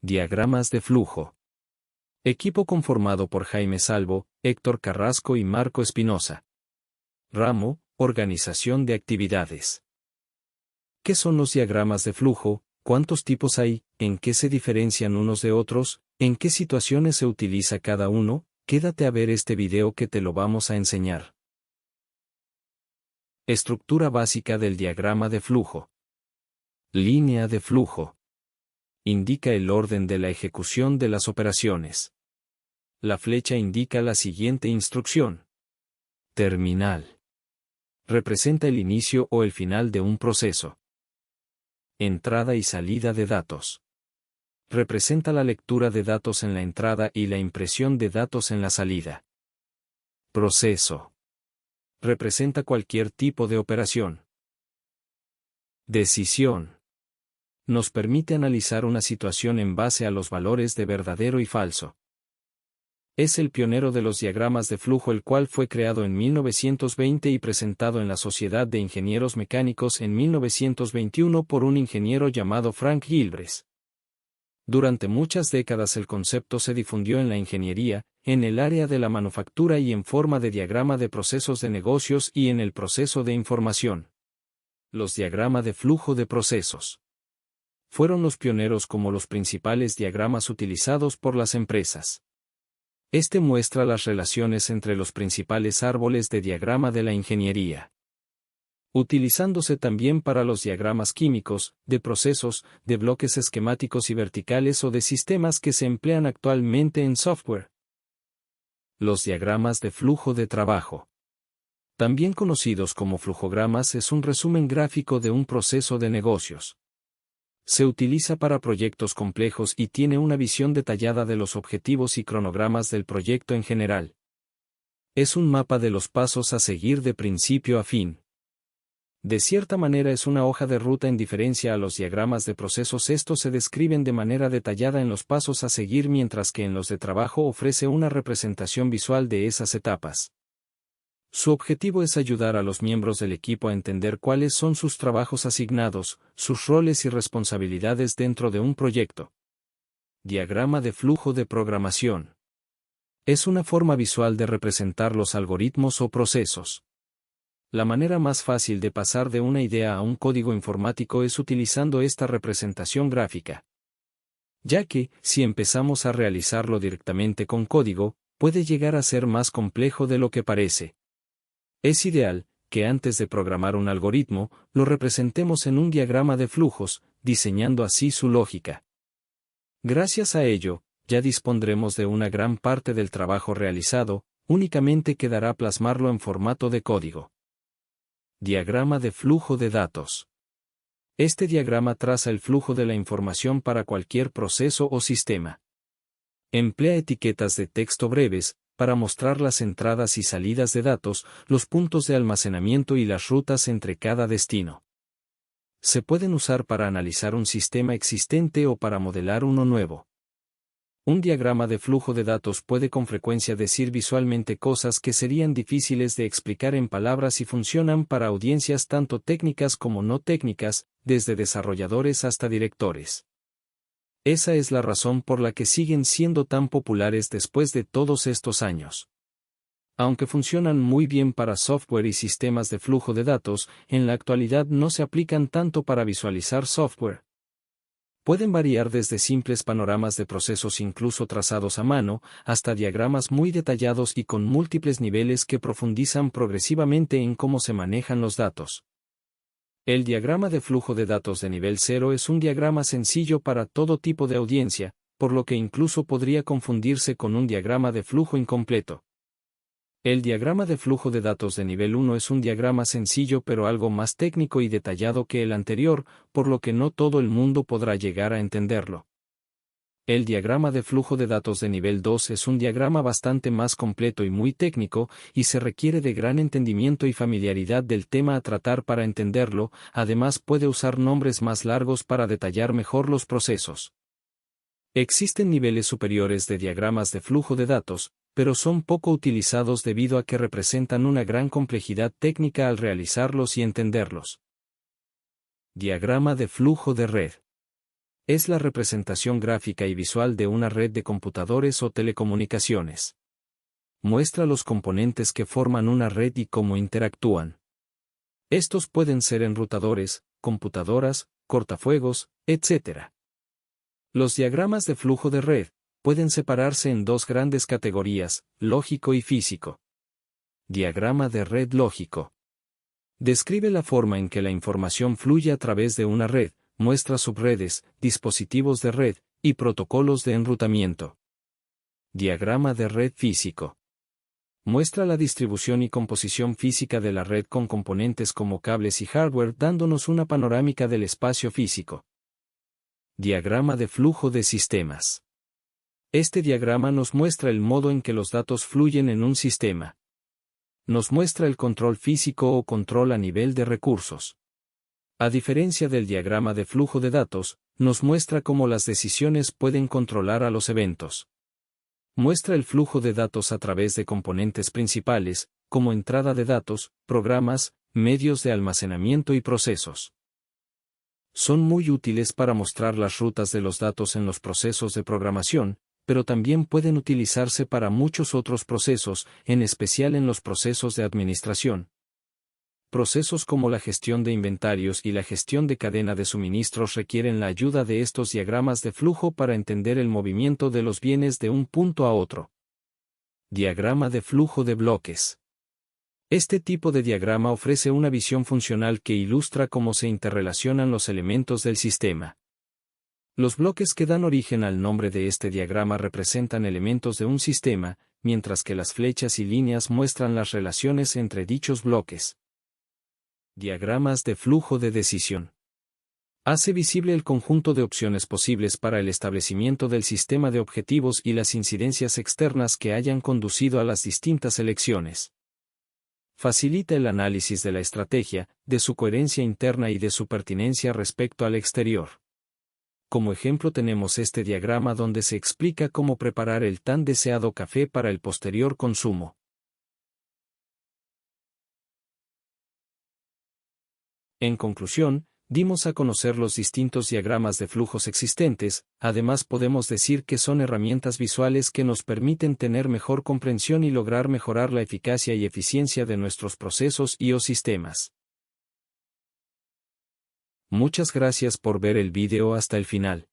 Diagramas de flujo. Equipo conformado por Jaime Salvo, Héctor Carrasco y Marco Espinosa. Ramo, Organización de actividades. ¿Qué son los diagramas de flujo? ¿Cuántos tipos hay? ¿En qué se diferencian unos de otros? ¿En qué situaciones se utiliza cada uno? Quédate a ver este video que te lo vamos a enseñar. Estructura básica del diagrama de flujo. Línea de flujo. Indica el orden de la ejecución de las operaciones. La flecha indica la siguiente instrucción. Terminal. Representa el inicio o el final de un proceso. Entrada y salida de datos. Representa la lectura de datos en la entrada y la impresión de datos en la salida. Proceso. Representa cualquier tipo de operación. Decisión. Nos permite analizar una situación en base a los valores de verdadero y falso. Es el pionero de los diagramas de flujo, el cual fue creado en 1920 y presentado en la Sociedad de Ingenieros Mecánicos en 1921 por un ingeniero llamado Frank Gilbreth. Durante muchas décadas el concepto se difundió en la ingeniería, en el área de la manufactura y en forma de diagrama de procesos de negocios y en el proceso de información. Los diagramas de flujo de procesos fueron los pioneros como los principales diagramas utilizados por las empresas. Este muestra las relaciones entre los principales árboles de diagrama de la ingeniería, utilizándose también para los diagramas químicos, de procesos, de bloques esquemáticos y verticales o de sistemas que se emplean actualmente en software. Los diagramas de flujo de trabajo, también conocidos como flujogramas, es un resumen gráfico de un proceso de negocios. Se utiliza para proyectos complejos y tiene una visión detallada de los objetivos y cronogramas del proyecto en general. Es un mapa de los pasos a seguir de principio a fin. De cierta manera es una hoja de ruta en diferencia a los diagramas de procesos. Estos se describen de manera detallada en los pasos a seguir, mientras que en los de trabajo ofrece una representación visual de esas etapas. Su objetivo es ayudar a los miembros del equipo a entender cuáles son sus trabajos asignados, sus roles y responsabilidades dentro de un proyecto. Diagrama de flujo de programación. Es una forma visual de representar los algoritmos o procesos. La manera más fácil de pasar de una idea a un código informático es utilizando esta representación gráfica, ya que, si empezamos a realizarlo directamente con código, puede llegar a ser más complejo de lo que parece. Es ideal que antes de programar un algoritmo, lo representemos en un diagrama de flujos, diseñando así su lógica. Gracias a ello, ya dispondremos de una gran parte del trabajo realizado, únicamente quedará plasmarlo en formato de código. Diagrama de flujo de datos. Este diagrama traza el flujo de la información para cualquier proceso o sistema. Emplea etiquetas de texto breves, para mostrar las entradas y salidas de datos, los puntos de almacenamiento y las rutas entre cada destino. Se pueden usar para analizar un sistema existente o para modelar uno nuevo. Un diagrama de flujo de datos puede con frecuencia decir visualmente cosas que serían difíciles de explicar en palabras y funcionan para audiencias tanto técnicas como no técnicas, desde desarrolladores hasta directores. Esa es la razón por la que siguen siendo tan populares después de todos estos años. Aunque funcionan muy bien para software y sistemas de flujo de datos, en la actualidad no se aplican tanto para visualizar software. Pueden variar desde simples panoramas de procesos incluso trazados a mano, hasta diagramas muy detallados y con múltiples niveles que profundizan progresivamente en cómo se manejan los datos. El diagrama de flujo de datos de nivel 0 es un diagrama sencillo para todo tipo de audiencia, por lo que incluso podría confundirse con un diagrama de flujo incompleto. El diagrama de flujo de datos de nivel 1 es un diagrama sencillo pero algo más técnico y detallado que el anterior, por lo que no todo el mundo podrá llegar a entenderlo. El diagrama de flujo de datos de nivel 2 es un diagrama bastante más completo y muy técnico, y se requiere de gran entendimiento y familiaridad del tema a tratar para entenderlo. Además puede usar nombres más largos para detallar mejor los procesos. Existen niveles superiores de diagramas de flujo de datos, pero son poco utilizados debido a que representan una gran complejidad técnica al realizarlos y entenderlos. Diagrama de flujo de red. Es la representación gráfica y visual de una red de computadores o telecomunicaciones. Muestra los componentes que forman una red y cómo interactúan. Estos pueden ser enrutadores, computadoras, cortafuegos, etc. Los diagramas de flujo de red pueden separarse en dos grandes categorías, lógico y físico. Diagrama de red lógico. Describe la forma en que la información fluye a través de una red, muestra subredes, dispositivos de red, y protocolos de enrutamiento. Diagrama de red físico. Muestra la distribución y composición física de la red con componentes como cables y hardware, dándonos una panorámica del espacio físico. Diagrama de flujo de sistemas. Este diagrama nos muestra el modo en que los datos fluyen en un sistema. Nos muestra el control físico o control a nivel de recursos. A diferencia del diagrama de flujo de datos, nos muestra cómo las decisiones pueden controlar a los eventos. Muestra el flujo de datos a través de componentes principales, como entrada de datos, programas, medios de almacenamiento y procesos. Son muy útiles para mostrar las rutas de los datos en los procesos de programación, pero también pueden utilizarse para muchos otros procesos, en especial en los procesos de administración. Procesos como la gestión de inventarios y la gestión de cadena de suministros requieren la ayuda de estos diagramas de flujo para entender el movimiento de los bienes de un punto a otro. Diagrama de flujo de bloques. Este tipo de diagrama ofrece una visión funcional que ilustra cómo se interrelacionan los elementos del sistema. Los bloques que dan origen al nombre de este diagrama representan elementos de un sistema, mientras que las flechas y líneas muestran las relaciones entre dichos bloques. Diagramas de flujo de decisión. Hace visible el conjunto de opciones posibles para el establecimiento del sistema de objetivos y las incidencias externas que hayan conducido a las distintas elecciones. Facilita el análisis de la estrategia, de su coherencia interna y de su pertinencia respecto al exterior. Como ejemplo tenemos este diagrama donde se explica cómo preparar el tan deseado café para el posterior consumo. En conclusión, dimos a conocer los distintos diagramas de flujos existentes, además podemos decir que son herramientas visuales que nos permiten tener mejor comprensión y lograr mejorar la eficacia y eficiencia de nuestros procesos y o sistemas. Muchas gracias por ver el video hasta el final.